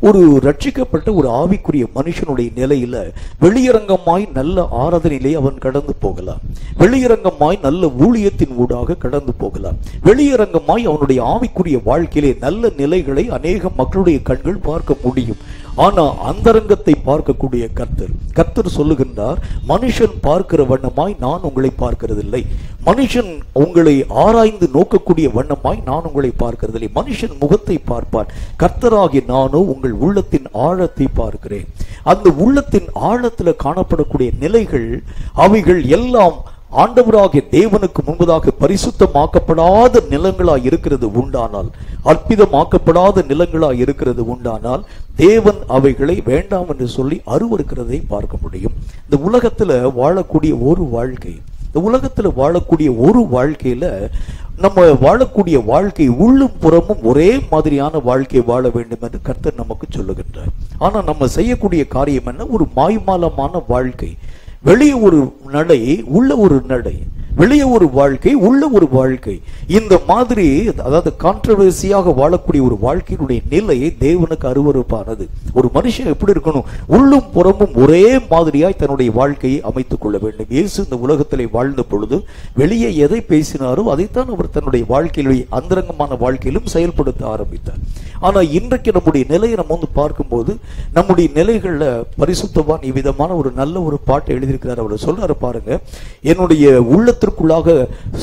ஒரு ரட்சிக்கப்பட்ட ஒரு ஆவிக்குரிய மனுஷனுடைய நிலையில வெளியரங்கமாய் நல்ல ஆராதனையிலே அவன் கடந்து போகலாம், வெளியரங்கமாய் நல்ல ஊழியத்தின் ஊடாக கடந்து போகலாம், வெளியரங்கமாய் அவனுடைய ஆவிக்குரிய வாழ்க்கையிலே நல்ல நிலைகளை அநேக மக்களுடைய கண்கள் பார்க்க முடியும். ஆனா அந்தரங்கத்தை பார்க்கக்கூடிய கர்த்தர் சொல்லுகின்றார், மனுஷன் பார்க்கிற வண்ணமாய் நான் உங்களை பார்க்கிறதில்லை, மனுஷன் உங்களை ஆராய்ந்து நோக்கக்கூடிய வண்ணமாய் நான் உங்களை பார்க்கிறதில்லை, மனுஷன் முகத்தை பார்ப்பான், கர்த்தராகிய நானோ உங்கள் உள்ளத்தின் ஆழத்தை பார்க்கிறேன். அந்த உள்ளத்தின் ஆழத்தில் காணப்படக்கூடிய நிலைகள் அவைகள் எல்லாம் ஆண்டவராகிய தேவனுக்கு முன்பதாக பரிசுத்தமாக்கப்படாத நிலங்களாய் இருக்கிறது உண்டானால், அற்புதமாக்கப்படாத நிலங்களாய் இருக்கிறது உண்டானால், தேவன் அவைகளை வேண்டாம் என்று சொல்லி அருவருக்கிறதை பார்க்க முடியும். இந்த உலகத்துல வாழக்கூடிய ஒரு வாழ்க்கை, இந்த உலகத்துல வாழக்கூடிய ஒரு வாழ்க்கையில நம்ம வாழக்கூடிய வாழ்க்கை உள்ளும் புறமும் ஒரே மாதிரியான வாழ்க்கை வாழ வேண்டும் என்று கர்த்தர் நமக்கு சொல்லுகின்றார். ஆனா நம்ம செய்யக்கூடிய காரியம் என்ன? ஒரு மாய்மாலமான வாழ்க்கை. வெளியே ஒரு நடை, உள்ள ஒரு நடை, வெளியே ஒரு வாழ்க்கை, உள்ள ஒரு வாழ்க்கை. இந்த மாதிரி அதாவது கான்ட்ரவர்சியாக வாழக்கூடிய ஒரு வாழ்க்கையினுடைய நிலையை தேவனுக்கு அருவருப்பானது. ஒரு மனுஷன் எப்படி இருக்கணும்? உள்ளும் புறமும் ஒரே மாதிரியாய் தன்னுடைய வாழ்க்கையை அமைத்துக் கொள்ள வேண்டும். இயேசு இந்த உலகத்திலே வாழ்ந்த பொழுது வெளியே எதை பேசினாரோ அதைத்தான் அவர் தன்னுடைய வாழ்க்கையிலே அந்தரங்கமான வாழ்க்கையிலும் செயல்படுத்த ஆரம்பித்தார். ஆனா இன்றைக்கு நம்முடைய நிலையை நம்ம வந்து பார்க்கும்போது நம்முடைய நிலைகள்ல பரிசுத்தவான் இவ்விதமான ஒரு நல்ல ஒரு பாட்டை எழுதியிருக்கிறார். அவர் சொல்றாரு பாருங்க, என்னுடைய உள்ளத்திற்குள்ளாக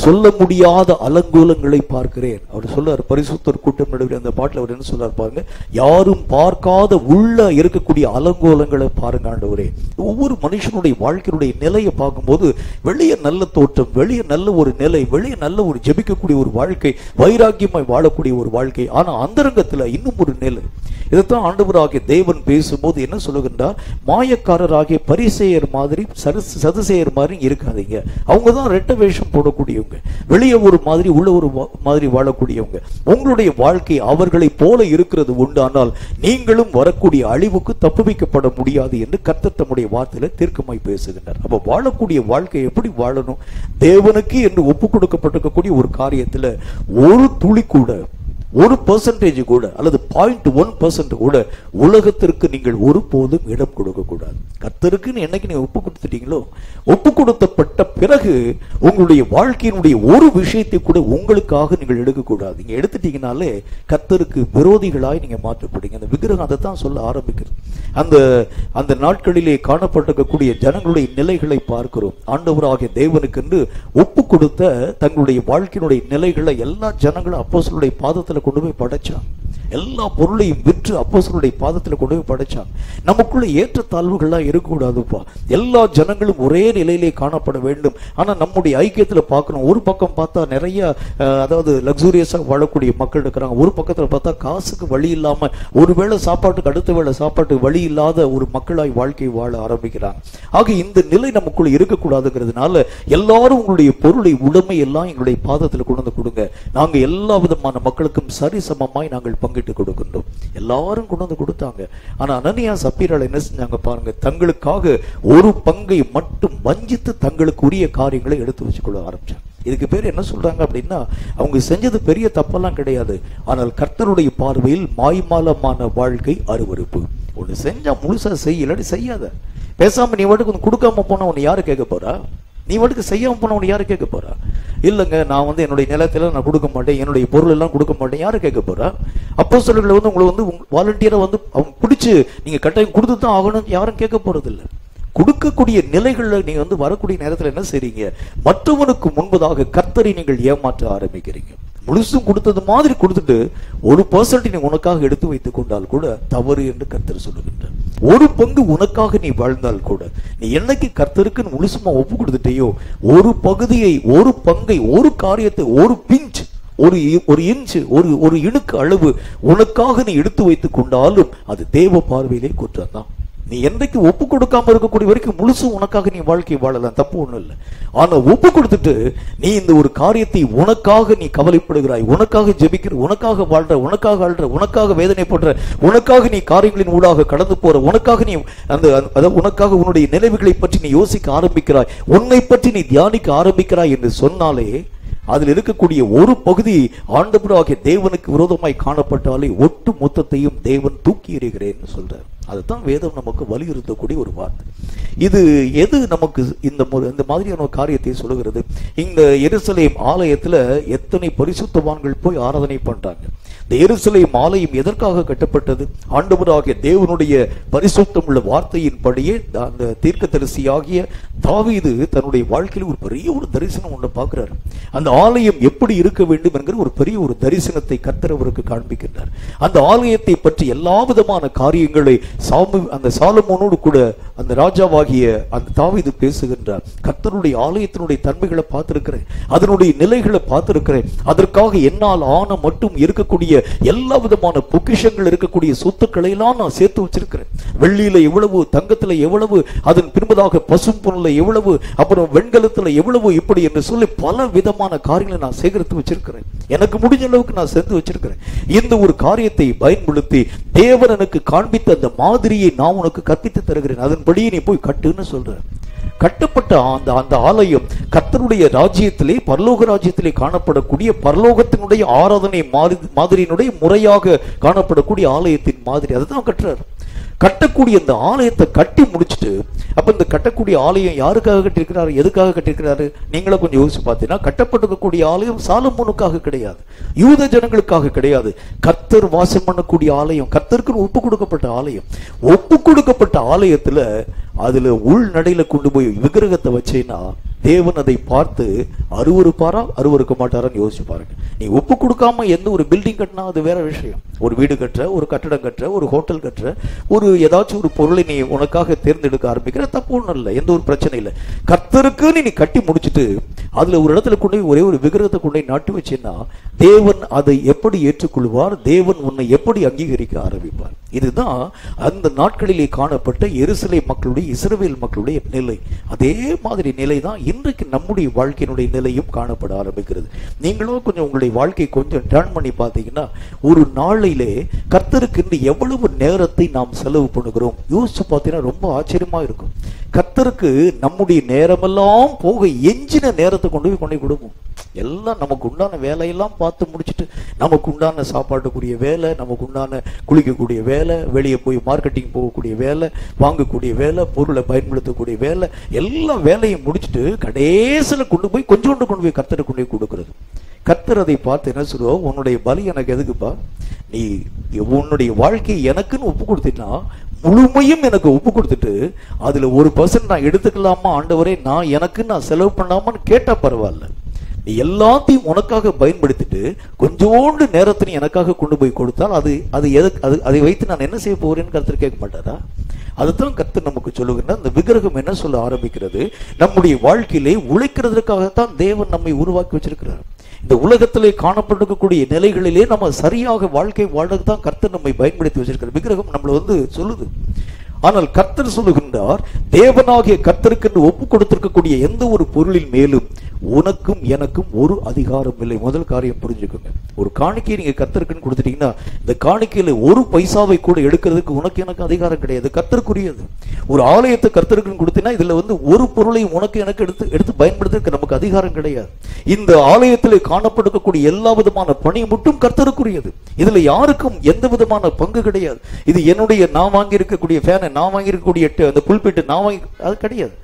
சொல்ல முடியாத அலங்கோலங்களை பார்க்கிறேன். அவர் சொல்றாரு, பரிசுத்தர் கூட்டம் நடுவில் அந்த பாட்டில் அவர் என்ன சொல்றாரு பாருங்க, யாரும் பார்க்காத உள்ள இருக்கக்கூடிய அலங்கோலங்களை பாருங்க ஆண்டவரே. ஒவ்வொரு மனுஷனுடைய வாழ்க்கையினுடைய நிலையை பார்க்கும்போது வெளியே நல்ல தோற்றம், வெளியே நல்ல ஒரு நிலை, வெளியே நல்ல ஒரு ஜெபிக்கக்கூடிய ஒரு வாழ்க்கை, வைராக்கியமாய் வாழக்கூடிய ஒரு வாழ்க்கை, ஆனா அந்தரங்கத்துல இன்னும் ஒரு நிலை. இதைத்தான் ஆண்டவராகிய தேவன் பேசும்போது என்ன சொல்லுகின்றார்? மாயக்காரராகிய பரிசேயர் மாதிரி சதுசேயர் மாதிரி இருக்காதீங்க. அவங்க தான் ரெட்ட வேஷம் போடக்கூடியவங்க, வெளியே ஒரு மாதிரி உள்ள ஒரு மாதிரி வாழக்கூடியவங்க. உங்களுடைய வாழ்க்கை அவர்களை போல இருக்கிறது உண்டானால் நீங்களும் வரக்கூடிய அழிவுக்கு தப்புவிக்கப்பட முடியாது என்று கர்த்தர் தம்முடைய வார்த்தையில தீர்க்கமாய் பேசுகின்றார். அப்ப வாழக்கூடிய வாழ்க்கை எப்படி வாழணும்? தேவனுக்கு என்று ஒப்பு கொடுக்கப்பட்டிருக்கக்கூடிய ஒரு காரியத்துல ஒரு துளி கூட, 1% கூட அல்லது 0.1% கூட உலகத்திற்கு நீங்கள் ஒருபோதும் இடம் கொடுக்க கூடாது. கர்த்தருக்கு என்னைக்கு நீங்க ஒப்பு கொடுத்துட்டீங்களோ, ஒப்பு கொடுத்தப்பட்ட பிறகு உங்களுடைய வாழ்க்கையினுடைய ஒரு விஷயத்தை கூட உங்களுக்காக நீங்கள் எடுக்கக்கூடாது. நீங்க எடுத்துட்டீங்கனாலே கர்த்தருக்கு விரோதிகளாய் நீங்க மாற்றப்படுங்க. அந்த விக்கிரகம் அதை தான் சொல்ல ஆரம்பிக்கிறது. அந்த நாட்களிலே காணப்பட்டிருக்கக்கூடிய ஜனங்களுடைய நிலைகளை பார்க்கிறோம். ஆண்டவராகிய தேவனுக்கு என்று ஒப்பு கொடுத்த தங்களுடைய வாழ்க்கையினுடைய நிலைகளை எல்லா ஜனங்களும் அப்போஸ்தலருடைய பாதத்தில் கொண்டு போய் படைச்சான். எல்லா பொருளையும் விற்று அப்போஸ்தலருடைய பாதத்தில் கொண்டு போய் படைச்சான். நமக்குள்ள ஏற்ற தாழ்வுகள்லாம் இருக்கக்கூடாதுப்பா. எல்லா ஜனங்களும் ஒரே நிலையிலே காணப்பட வேண்டும். ஆனா நம்முடைய ஐக்கியத்துல பார்க்கணும், ஒரு பக்கம் பார்த்தா நிறைய அதாவது லக்ஸூரியஸா வாழக்கூடிய மக்கள் இருக்கிறாங்க, ஒரு பக்கத்துல பார்த்தா காசுக்கு வழி இல்லாம ஒரு வேளை சாப்பாட்டுக்கு அடுத்த வேளை சாப்பாட்டுக்கு வழி இல்லாத ஒரு மக்களாய் வாழ்க்கை வாழ ஆரம்பிக்கிறாங்க. ஆக இந்த நிலை நமக்குள்ள இருக்கக்கூடாதுங்கிறதுனால எல்லாரும் உங்களுடைய பொருளை உடைமை எல்லாம் எங்களுடைய பாதத்தில் கொண்டு வந்து கொடுங்க, நாங்க எல்லா விதமான மக்களுக்கும் சரிசமமாய் நாங்கள் பங்கிட்டு கொடுக்கின்றோம். எல்லாரும் கொண்டு வந்து கொடுத்தாங்க. ஆனா அனனியா சப்பீரால் என்ன செஞ்சாங்க பாருங்க, தங்களுக்காக ஒரு பங்கை மட்டும் வஞ்சித்து தங்களுக்கு உரிய காரியங்களை எடுத்து வச்சுக்கொள்ள ஆரம்பிச்சாங்க. இதுக்கு பேர் என்ன சொல்றாங்க அப்படின்னா, அவங்க செஞ்சது பெரிய தப்பெல்லாம் கிடையாது, ஆனால் கர்த்தருடைய பார்வையில் மாய்மாலமான வாழ்க்கை அருவருப்பு. ஒண்ணு செஞ்சா முழுசா செய், இல்லாட்டி செய்யாத. பேசாம நீ வாட்டுக்கு ஒன்று கொடுக்காம போனா உன்னை யாரு கேட்க போறா? நீ வாட்டுக்கு செய்யாம போன உன்னை யாரு கேட்க போறா? இல்லைங்க நான் என்னுடைய நிலத்துல நான் கொடுக்க மாட்டேன், என்னுடைய பொருள் எல்லாம் கொடுக்க மாட்டேன், யாரு கேட்க போறா? அப்போஸ்தலர்களை உங்களை வாலண்டியரா அவங்க பிடிச்சு நீங்க கட்டாயம் கொடுத்து தான் ஆகணும், யாரும் கேட்க போறது இல்லை. கொடுக்கக்கூடிய நிலைகள்ல நீங்க வரக்கூடிய நேரத்துல என்ன செய்றீங்க? மற்றவனுக்கு முன்பதாக கர்த்தரை நீங்கள் ஏமாற்ற ஆரம்பிக்கிறீங்க. முழுசும் கொடுத்தது மாதிரி கொடுத்துட்டு 1% நீ உனக்காக எடுத்து வைத்துக் கொண்டால் கூட தவறு என்று கர்த்தர் சொல்லுகின்றார். ஒரு பங்கு உனக்காக நீ வாழ்ந்தால் கூட, நீ என்னைக்கு கர்த்தருக்கு முழுசுமா ஒப்பு கொடுத்துட்டேயோ, ஒரு பகுதியை, ஒரு பங்கை, ஒரு காரியத்தை, ஒரு பிஞ்ச், ஒரு இன்ச்சு, ஒரு இணுக்கு அளவு உனக்காக நீ எடுத்து வைத்துக் கொண்டாலும் அது தேவ பார்வையிலே குற்றம் தான். நீ என்றைக்கு ஒப்பு கொடுக்காம இருக்கக்கூடிய வரைக்கும் முழுசும் உனக்காக நீ வாழ்க்கை வாழலாம், தப்பு ஒண்ணும் இல்லை. ஆனா ஒப்பு கொடுத்துட்டு நீ இந்த ஒரு காரியத்தை உனக்காக நீ கவலைப்படுகிறாய், உனக்காக ஜெபிக்கிற, உனக்காக வாழ்ற, உனக்காக ஆள்ற, உனக்காக வேதனைப்படுற, உனக்காக நீ காரியங்களின் ஊடாக கடந்து போற, உனக்காக நீ உனக்காக உன்னுடைய நினைவுகளை பற்றி நீ யோசிக்க ஆரம்பிக்கிறாய், உன்னை பற்றி நீ தியானிக்க ஆரம்பிக்கிறாய் என்று சொன்னாலே அதில் இருக்கக்கூடிய ஒரு பகுதி ஆண்டவராகிய தேவனுக்கு விரோதமாய் காணப்பட்டாலே ஒட்டு மொத்தத்தையும் தேவன் தூக்கி எறிகிறேன்னு சொல்றார். அதுதான் வேதம் நமக்கு வலியுறுத்தக்கூடிய ஒரு வார்த்தை. இது எது நமக்கு இந்த மாதிரியான ஒரு காரியத்தை சொல்லுகிறது? இந்த எருசலேம் ஆலயத்துல எத்தனை பரிசுத்தவான்கள் போய் ஆராதனை பண்றாங்க. இந்த எருசலேம் ஆலயம் எதற்காக கட்டப்பட்டது? ஆண்டவராகிய தேவனுடைய பரிசுத்தம் உள்ள வார்த்தையின்படியே அந்த தீர்க்கதரிசியாகிய தாவீது தன்னுடைய வாழ்க்கையில் ஒரு பெரிய ஒரு தரிசனம் ஒன்று பார்க்கிறார். அந்த ஆலயம் எப்படி இருக்க வேண்டும் என்கிற ஒரு பெரிய ஒரு தரிசனத்தை கர்த்தர் அவருக்கு காண்பிக்கின்றார். அந்த ஆலயத்தை பற்றி எல்லா விதமான காரியங்களை அந்த சாலமோனோடு கூட அந்த ராஜாவாகிய அந்த தாவீது பேசுகின்றார். கர்த்தருடைய ஆலயத்தினுடைய தன்மைகளை பார்த்திருக்கிறேன், அதனுடைய நிலைகளை பார்த்திருக்கிறேன். அதற்காக என்னால் ஆன மட்டும் இருக்கக்கூடிய எல்லா விதமான பொக்கிஷங்கள் இருக்கக்கூடிய சொத்துக்களை எல்லாம் நான் சேர்த்து வச்சிருக்கிறேன். வெள்ளியில எவ்வளவு, தங்கத்துல எவ்வளவு, அதன் பின்பதாக பசும் பொருள்ல எவ்வளவு, அப்புறம் வெண்கலத்துல எவ்வளவு, இப்படி என்று சொல்லி பல விதமான காரியங்களை நான் சேகரித்து வச்சிருக்கிறேன். எனக்கு முடிஞ்ச அளவுக்கு நான் சேர்த்து வச்சிருக்கிறேன். இந்த ஒரு காரியத்தை பயன்படுத்தி தேவன் எனக்கு காண்பித்த அந்த மாதிரியை நான் உனக்கு கற்பித்து தருகிறேன், அதன்படியே நீ போய் கட்டுன்னு சொல்ற. கட்டப்பட்ட அந்த ஆலயம் கர்த்தருடைய ராஜ்யத்திலே, பரலோக ராஜ்யத்திலே காணப்படக்கூடிய பரலோகத்தினுடைய ஆராதனை மாதிரியினுடைய முறையாக காணப்படக்கூடிய ஆலயத்தின் மாதிரி அதுதான் கட்டுறாரு. கட்டக்கூடிய இந்த ஆலயத்தை கட்டி முடிச்சுட்டு, அப்ப இந்த கட்டக்கூடிய ஆலயம் யாருக்காக கட்டியிருக்கிறாரு, எதுக்காக கட்டியிருக்கிறாரு? நீங்களும் கொஞ்சம் யோசிச்சு பார்த்தீங்கன்னா, கட்டப்பட்டிருக்கக்கூடிய ஆலயம் சாலமோனுக்காக கிடையாது, யூத ஜனங்களுக்காக கிடையாது. கர்த்தர் வாசம் பண்ணக்கூடிய ஆலயம், கர்த்தருக்கு ஒப்பு கொடுக்கப்பட்ட ஆலயம். ஒப்பு கொடுக்கப்பட்ட ஆலயத்துல அதுல உள்நடையில கொண்டு போய் விக்கிரகத்தை வச்சேன்னா தேவன் அதை பார்த்து அருவருப்பாரா அருவருக்க மாட்டாரான்னு யோசிச்சு பாருங்க. நீ ஒப்பு கொடுக்காம எந்த ஒரு பில்டிங் கட்டினா அது வேற விஷயம். ஒரு வீடு கட்டுற, ஒரு கட்டடம் கட்டுற, ஒரு ஹோட்டல் கட்டுற, ஒரு ஏதாச்சும் ஒரு பொருளை நீ உனக்காக தேர்ந்தெடுக்க ஆரம்பிக்கிற, தப்பு ஒன்றும் இல்லை, எந்த ஒரு பிரச்சனை இல்லை. கர்த்தருக்கு நீ கட்டி முடிச்சுட்டு அதுல ஒரு இடத்துல கொண்டு ஒரே ஒரு விக்கிரகத்தை கொண்டு நாட்டி வச்சேன்னா தேவன் அதை எப்படி ஏற்றுக்கொள்வார்? தேவன் உன்னை எப்படி அங்கீகரிக்க ஆரம்பிப்பார்? இதுதான் அந்த நாட்களிலே காணப்பட்ட எருசலேம் மக்களுடைய, இஸ்ரவேல் மக்களுடைய நிலை. அதே மாதிரி நிலை தான் இன்றைக்கு நம்முடைய வாழ்க்கையினுடைய நிலையும் காணப்பட ஆரம்பிக்கிறது. நீங்களும் கொஞ்சம் உங்களுடைய வாழ்க்கையை கொஞ்சம் டர்ன் பண்ணி பார்த்தீங்கன்னா, ஒரு நாளிலே கர்த்தருக்கு எவ்வளவு நேரத்தை நாம் செலவு பண்ணுகிறோம் யோசிச்சு பார்த்தீங்கன்னா ரொம்ப ஆச்சரியமா இருக்கும். கர்த்தருக்கு நம்முடைய நேரமெல்லாம் போக எஞ்சின நேரத்தை கொண்டு போய் கொடுப்போம். எல்லாம் நமக்கு உண்டான வேலையெல்லாம் பார்த்து முடிச்சுட்டு, நமக்கு உண்டான சாப்பாட்டுக்குரிய வேலை, நமக்கு உண்டான குளிக்கக்கூடிய வேலை, வெளியே போய் மார்க்கெட்டிங் போகக்கூடிய வேலை, வாங்கக்கூடிய வேலை, பொருளை பயன்படுத்தக்கூடிய வேலை, எல்லா வேலையும் முடிச்சுட்டு கடைசியில் கொண்டு போய் கொஞ்சோண்டு கொண்டு போய் கர்த்தரை கொண்டு போய் கொடுக்கறது. கர்த்தர் அதை பார்த்து என்ன சொல்லுவோம்? உன்னுடைய பலி எனக்கு எதுக்குப்பா? நீ உன்னுடைய வாழ்க்கையை எனக்குன்னு ஒப்பு கொடுத்தீங்கன்னா முழுமையும் எனக்கு ஒப்பு கொடுத்துட்டு அதுல 1% நான் எடுத்துக்கலாமா ஆண்டவரே, நான் செலவு பண்ணாமன்னு கேட்டா பரவாயில்ல. நீ எல்லாத்தையும் உனக்காக பயன்படுத்திட்டு கொஞ்சோண்டு நேரத்தை நீ எனக்காக கொண்டு போய் கொடுத்தால் அதை வைத்து நான் என்ன செய்ய போறேன்னு கர்த்தர் கேட்க மாட்டாரா? அதுதான் கர்த்தர் நமக்கு சொல்லுகின்ற அந்த விக்கிரகம் என்ன சொல்ல ஆரம்பிக்கிறது? நம்முடைய வாழ்க்கையிலே உழைக்கிறதுக்காகத்தான் தேவன் நம்மை உருவாக்கி வச்சிருக்கிறார். இந்த உலகத்திலே காணப்பட்டிருக்கக்கூடிய நிலைகளிலே நம்ம சரியாக வாழ்க்கை வாழ்றதுதான் கர்த்தர் நம்மை பயன்படுத்தி வச்சிருக்கிற விக்கிரகம் நம்மளை சொல்லுது. ஆனால் கர்த்தர் சொல்லுகின்றார், தேவனாகிய கர்த்தருக்கு ஒப்பு கொடுத்திருக்கக்கூடிய எந்த ஒரு பொருளின் மேலும் உனக்கும் எனக்கும் ஒரு அதிகாரம் இல்லை. முதல் காரியம் புரிஞ்சுக்கோங்க. ஒரு காணிக்கையை நீங்க கர்த்தருக்குன்னு கொடுத்துட்டீங்கன்னா இந்த காணிக்கையில ஒரு பைசாவை கூட எடுக்கிறதுக்கு உனக்கு எனக்கு அதிகாரம் கிடையாது, கர்த்தருக்குரியது. ஒரு ஆலயத்தை கர்த்தருக்குன்னு கொடுத்தீங்கன்னா இதுல ஒரு பொருளையும் உனக்கு எனக்கு எடுத்து பயன்படுத்துறதுக்கு நமக்கு அதிகாரம் கிடையாது. இந்த ஆலயத்தில் காணப்படக்கூடிய எல்லா விதமான பணி மட்டும் கர்த்தருக்குரியது. இதுல யாருக்கும் எந்த விதமான பங்கு கிடையாது. இது என்னுடைய, நான் வாங்கி இருக்கக்கூடிய ஃபேனை, நான் வாங்கி இருக்கக்கூடிய அந்த புல்பிட்டு நான் வாங்கி, அது கிடையாது.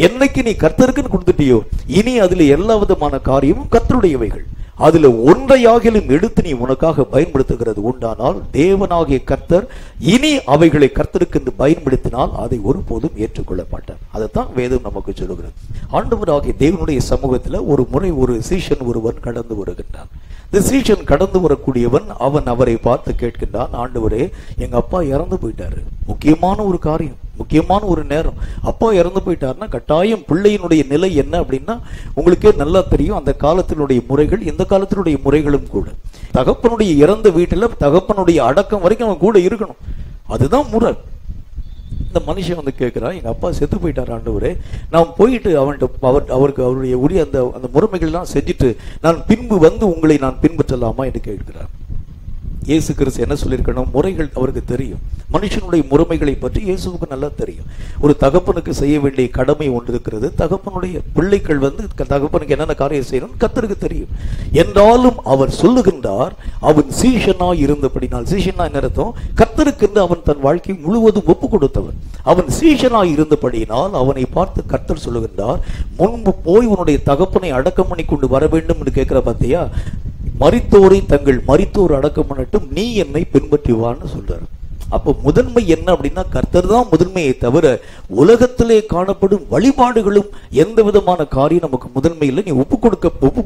என்னைக்கு நீ கர்த்தருக்குன்னு கொடுத்துட்டியோ இனி அதுல எல்லா விதமான காரியமும் கர்த்தருடையவைகள். அதுல ஒன்றையாகிலும் எடுத்து நீ உனக்காக பயன்படுத்துகிறது உண்டானால் தேவனாகிய கர்த்தர் இனி அவைகளை கர்த்தருக்கு பயன்படுத்தினால் அதை ஒருபோதும் ஏற்றுக்கொள்ள மாட்டார். அதைத்தான் வேதம் நமக்கு சொல்லுகிறது. ஆண்டவராகிய தேவனுடைய சமூகத்துல ஒரு முறை ஒரு சீஷன் ஒருவன் கடந்து வருகின்றான். இந்த சீஷன் கடந்து வரக்கூடியவன் அவன் அவரை பார்த்து கேட்கின்றான், ஆண்டவரே, எங்க அப்பா இறந்து போயிட்டாரு, முக்கியமான ஒரு காரியம், முக்கியமான ஒரு நேரம், அப்பா இறந்து போயிட்டாருன்னா கட்டாயம் பிள்ளையினுடைய நிலை என்ன அப்படின்னா உங்களுக்கே நல்லா தெரியும். அந்த காலத்தினுடைய முறைகள் இந்த காலத்தினுடைய முறைகளும் கூட தகப்பனுடைய இறந்த வீட்டுல தகப்பனுடைய அடக்கம் வரைக்கும் அவன் கூட இருக்கணும், அதுதான் முறை. இந்த மனுஷன் கேட்கிறான், எங்க அப்பா செத்து போயிட்டார் ஆண்டவரே, நான் போயிட்டு அவருக்கு அவருடைய உரிய அந்த முறைமைகள்லாம் செஞ்சுட்டு நான் பின்பு வந்து உங்களை நான் பின்பற்றலாமா என்று கேட்கிறார். இயேசு கிறிஸ்து என்ன சொல்லியிருக்கணும்? முறைகள் அவருக்கு தெரியும். மனுஷனுடைய முறைமைகளை பற்றி இயேசுவுக்கு நல்லா தெரியும். ஒரு தகப்பனுக்கு செய்ய வேண்டிய கடமை ஒன்று இருக்கிறது. தகப்பனுடைய பிள்ளைகள் தகப்பனுக்கு என்னென்ன காரியம் செய்யணும் கர்த்தருக்கு தெரியும். என்றாலும் அவர் சொல்லுகின்றார், அவன் சீஷனாய் இருந்தபடினால். சீஷனா என்ன அர்த்தம்? கர்த்தருக்கு என்று அவன் தன் வாழ்க்கை முழுவதும் ஒப்பு கொடுத்தவன். அவன் சீஷனாய் இருந்தபடியினால் அவனை பார்த்து கர்த்தர் சொல்லுகின்றார், முன்பு போய் உன்னுடைய தகப்பனை அடக்கம் பண்ணி கொண்டு வர வேண்டும் என்று கேட்கிற பார்த்தியா? மரித்தோரை தங்கள் மரித்தோர் அடக்கம் பண்ணட்டும், நீ என்னை பின்பற்றுவான்னு சொல்றாரு. அப்போ முதன்மை என்ன அப்படின்னா, கர்த்தர் தான் முதன்மையை தவிர உலகத்திலே காணப்படும் வழிபாடுகளும் எந்த விதமான காரியம் நமக்கு முதன்மை இல்லை. நீ ஒப்பு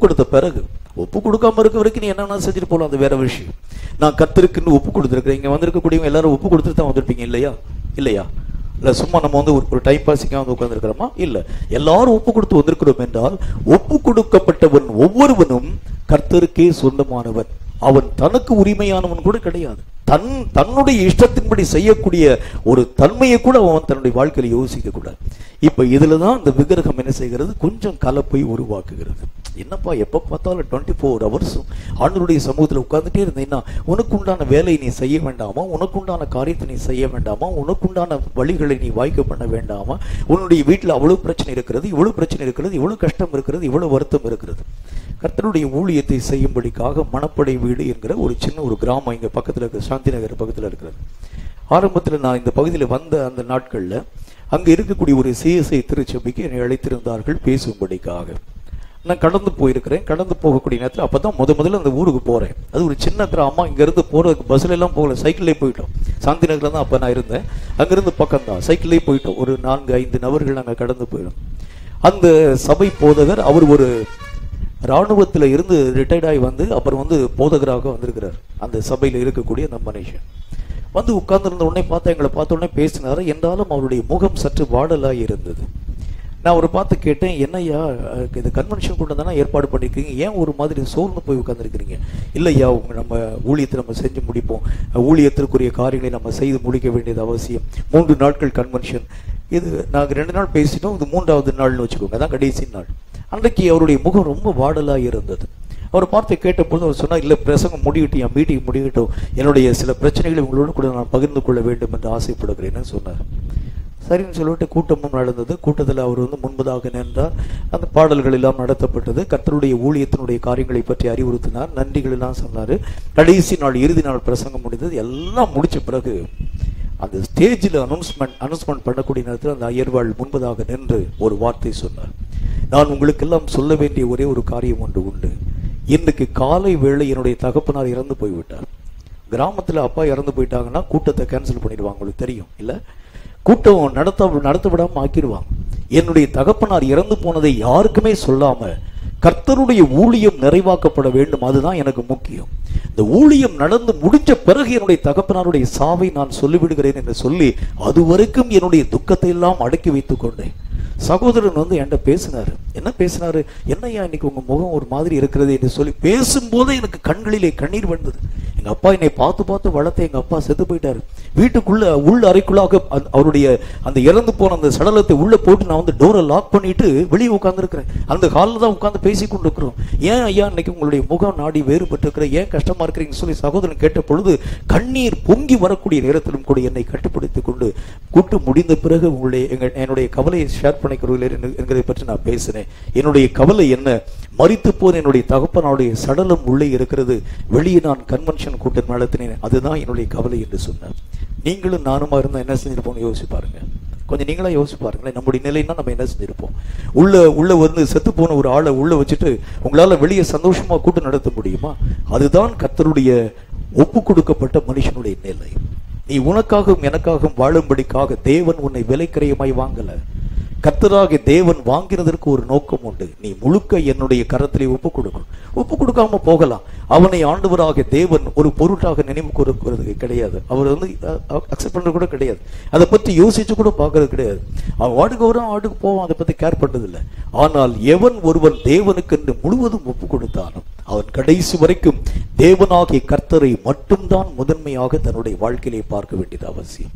கொடுத்த பிறகு, ஒப்பு கொடுக்காம இருக்க வரைக்கும் நீ என்ன செஞ்சுட்டு போகலாம், அது வேற விஷயம். நான் கர்த்தருக்குன்னு ஒப்பு கொடுத்துருக்கிறேன். இங்க வந்திருக்கக்கூடியவங்க எல்லாரும் ஒப்பு கொடுத்துட்டு தான் வந்திருப்பீங்க இல்லையா? இல்ல சும்மா நம்ம ஒரு டைம் பாசிக்காக உட்கார்ந்துருக்கிறோமா? இல்ல, எல்லாரும் ஒப்பு கொடுத்து வந்திருக்கிறோம் என்றால், ஒப்பு கொடுக்கப்பட்டவன் ஒவ்வொருவனும் கர்த்தருக்கே சொந்தமானவன். அவன் தனக்கு உரிமையானவன் கூட கிடையாது. தன்னுடைய இஷ்டத்தின்படி செய்யக்கூடிய ஒரு தன்மையை கூட அவன் தன்னுடைய வாழ்க்கையில யோசிக்க கூடாது. இப்ப இதுலதான் இந்த விக்கிரகம் என்ன செய்கிறது? கொஞ்சம் கலப்பை உருவாக்குகிறது. என்னப்பா எப்ப பார்த்தாலும் 24 hours ஆண்டவருடைய சமூகத்தில் உட்கார்ந்துட்டே இருந்தீங்கன்னா உனக்கு உண்டான வேலையை நீ செய்ய வேண்டாமா? உனக்கு உண்டான காரியத்தை நீ செய்ய வேண்டாமா? உனக்கு உண்டான வழிகளை நீ வாய்க்க பண்ண வேண்டாமா? உன்னுடைய வீட்டில் அவ்வளவு பிரச்சனை இருக்கிறது, இவ்வளவு பிரச்சனை இருக்கிறது, இவ்வளவு கஷ்டம் இருக்கிறது, இவ்வளவு வருத்தம் இருக்கிறது. கர்த்தருடைய ஊழியத்தை செய்யும்படிக்காக மணப்படை வீடு என்கிற ஒரு சின்ன ஒரு கிராமம் இங்க பக்கத்துல இருக்கிற சாந்தி நகர் பக்கத்துல இருக்கிறது. ஆரம்பத்துல நான் இந்த பகுதியில் வந்த அந்த நாட்கள்ல அங்க இருக்கக்கூடிய ஒரு CSI திருச்சபைக்கு என்னை அழைத்திருந்தார்கள் பேசும்படிக்காக. நான் கடந்து போயிருக்கிறேன். கடந்து போகக்கூடிய நேரத்தில் அப்பதான் முதல்ல அந்த ஊருக்கு போறேன். அது ஒரு சின்ன கிராமம். இங்க இருந்து போறதுக்கு பஸ்ல எல்லாம் போகல, சைக்கிள்லேயே போயிட்டோம். சாந்தி நகர்ல தான் அப்ப நான் இருந்தேன். அங்கிருந்து பக்கம் தான், சைக்கிள்லேயே போயிட்டோம். ஒரு 4-5 நபர்கள் நாங்கள் கடந்து போயிடும். அந்த சபை போதகர் அவர் ஒரு இராணுவத்தில் இருந்து ரிட்டையர்ட் ஆகி வந்து அப்புறம் போதகராக வந்திருக்கிறார். அந்த சபையில் இருக்கக்கூடிய அந்த மனுஷன் உட்கார்ந்துருந்த உடனே எங்களை பார்த்த உடனே பேசினார். என்றாலும் அவருடைய முகம் சற்று வாடலாக இருந்தது. நான் அவரை பார்த்து கேட்டேன், என்னையா இது கன்வென்ஷன் கூட தானே ஏற்பாடு பண்ணியிருக்கீங்க, ஏன் ஒரு மாதிரி சோர்ந்து போய் உட்காந்துருக்கிறீங்க? இல்லையா, நம்ம ஊழியத்தை நம்ம செஞ்சு முடிப்போம், ஊழியத்திற்குரிய காரியங்களை நம்ம செய்து முடிக்க வேண்டியது அவசியம். 3 நாட்கள் கன்வென்ஷன். இது நாங்கள் 2 நாள் பேசிட்டோம், இது 3வது நாள்னு வச்சுக்கோங்க, அதான் கடைசி நாள். அன்றைக்கு அவருடைய முகம் ரொம்ப வாடலாக இருந்தது. அவரை பார்த்து கேட்டபோது அவர் சொன்னார், இல்லை பிரசங்கம் முடியட்டும், என் மீட்டிங் முடியட்டும், என்னுடைய சில பிரச்சனைகளை உங்களோட கூட நான் பகிர்ந்து கொள்ள வேண்டும் என்று ஆசைப்படுகிறேன்னு சொன்னார். சரின்னு சொல்லிட்டு கூட்டமும் நடந்தது. கூட்டத்தில் அவர் முன்பதாக நின்றார். அந்த பாடல்கள் எல்லாம் நடத்தப்பட்டது. கர்த்தருடைய ஊழியத்தினுடைய காரியங்களை பற்றி அறிவுறுத்தினார், நன்றிகள் எல்லாம் சொன்னார். கடைசி நாள் இறுதி நாள் பிரசங்கம் முடிந்தது. எல்லாம் முடிச்ச பிறகு அந்த ஸ்டேஜில் அனௌன்ஸ்மெண்ட் பண்ணக்கூடிய நேரத்தில் அந்த அய்யர்வாள் முன்பதாக நின்று ஒரு வார்த்தை சொன்னார். நான் உங்களுக்கெல்லாம் சொல்ல வேண்டிய ஒரே ஒரு காரியம் ஒன்று உண்டு. இன்றைக்கு காலை வேளை என்னுடைய தகப்பனார் இறந்து போய்விட்டார். கிராமத்தில் அப்பா இறந்து போயிட்டாங்கன்னா கூட்டத்தை கேன்சல் பண்ணிடுவாங்க, உங்களுக்கு தெரியும் இல்லை? கூட்டம் நடத்த விடாம ஆக்கிடுவாங்க. என்னுடைய தகப்பனார் இறந்து போனதை யாருக்குமே சொல்லாம கர்த்தருடைய ஊழியம் நிறைவாக்கப்பட வேண்டும், அதுதான் எனக்கு முக்கியம். இந்த ஊழியம் நடந்து முடிஞ்ச பிறகு என்னுடைய தகப்பனாருடைய சாவை நான் சொல்லிவிடுகிறேன் என்று சொல்லி அதுவரைக்கும் என்னுடைய துக்கத்தை எல்லாம் அடக்கி வைத்துக் கொண்டேன். சகோதரன் என்கிட்ட பேசினாரு. என்ன பேசினாரு? என்னையா இன்னைக்கு உங்க முகம் ஒரு மாதிரி இருக்கிறது என்று சொல்லி பேசும்போது எனக்கு கண்களிலே கண்ணீர் வந்தது. எங்க அப்பா என்னை பார்த்து வளர்த்த எங்க அப்பா செத்து போயிட்டாரு. வீட்டுக்குள்ள உள்ள அறைக்குள்ளாக அவருடைய அந்த இறந்து போன அந்த சடலத்தை உள்ள போட்டு நான் டோரை லாக் பண்ணிட்டு வெளியே உட்கார்ந்து இருக்கிறேன். அந்த ஹாலில் தான் உட்கார்ந்து பேசி கொண்டு இருக்கிறோம். ஏன் ஐயா இன்னைக்கு உங்களுடைய முகம் நாடி வேறுபட்டு இருக்கிற, ஏன் கஷ்டமா இருக்கிறீங்கன்னு சொல்லி சகோதரன் கேட்ட பொழுது கண்ணீர் பொங்கி வரக்கூடிய நேரத்திலும் கூட என்னை கட்டுப்படுத்திக் கொண்டு கூட்டம் முடிந்த பிறகு என்னுடைய கவலையை ஷேர் பண்ணிக்கிறீர்கள் என்கிறதை பற்றி நான் பேசினேன். என்னுடைய கவலை என்ன? மரித்து போன என்னுடைய தகப்பனுடைய சடலம் உள்ளே இருக்கிறது, வெளியே நான் கன்வென்ஷன் கூட்டம் நடத்தினேன், அதுதான் என்னுடைய கவலை என்று சொன்னார். நீங்களும் நானுமா இருந்தா என்ன செஞ்சிருப்போம் யோசிச்சு பாருங்க. கொஞ்சம் நீங்களா யோசிச்சு பாருங்களேன். நம்முடைய நிலைன்னா நம்ம என்ன செஞ்சிருப்போம்? உள்ள செத்து போன ஒரு ஆளை உள்ள வச்சுட்டு உங்களால வெளியே சந்தோஷமா கூட்டம் நடத்த முடியுமா? அதுதான் கர்த்தருடைய ஒப்பு கொடுக்கப்பட்ட மனுஷனுடைய நிலை. நீ உனக்காகவும் எனக்காகவும் வாழும்படிக்காக தேவன் உன்னை விலைக்கிரயமாய் வாங்கல. கர்த்தராகிய தேவன் வாங்கினதற்கு ஒரு நோக்கம் உண்டு. நீ முழுக்க என்னுடைய கரத்திலே ஒப்பு கொடுக்காம போகலாம். அவனை ஆண்டவராகிய தேவன் ஒரு பொருட்டாக நினைவு கூறுறது கிடையாது. அவர் அக்செப்ட் பண்றது கூட கிடையாது. அதை பற்றி யோசிச்சு கூட பார்க்கறது கிடையாது. அவன் ஆடுக்கு போவான், அதை பத்தி கேர் பண்றது இல்லை. ஆனால் எவன் ஒருவன் தேவனுக்கு என்று முழுவதும் ஒப்பு கொடுத்தாலும் அவன் கடைசி வரைக்கும் தேவனாகிய கர்த்தரை மட்டும்தான் முதன்மையாக தன்னுடைய வாழ்க்கையிலே பார்க்க வேண்டியது அவசியம்.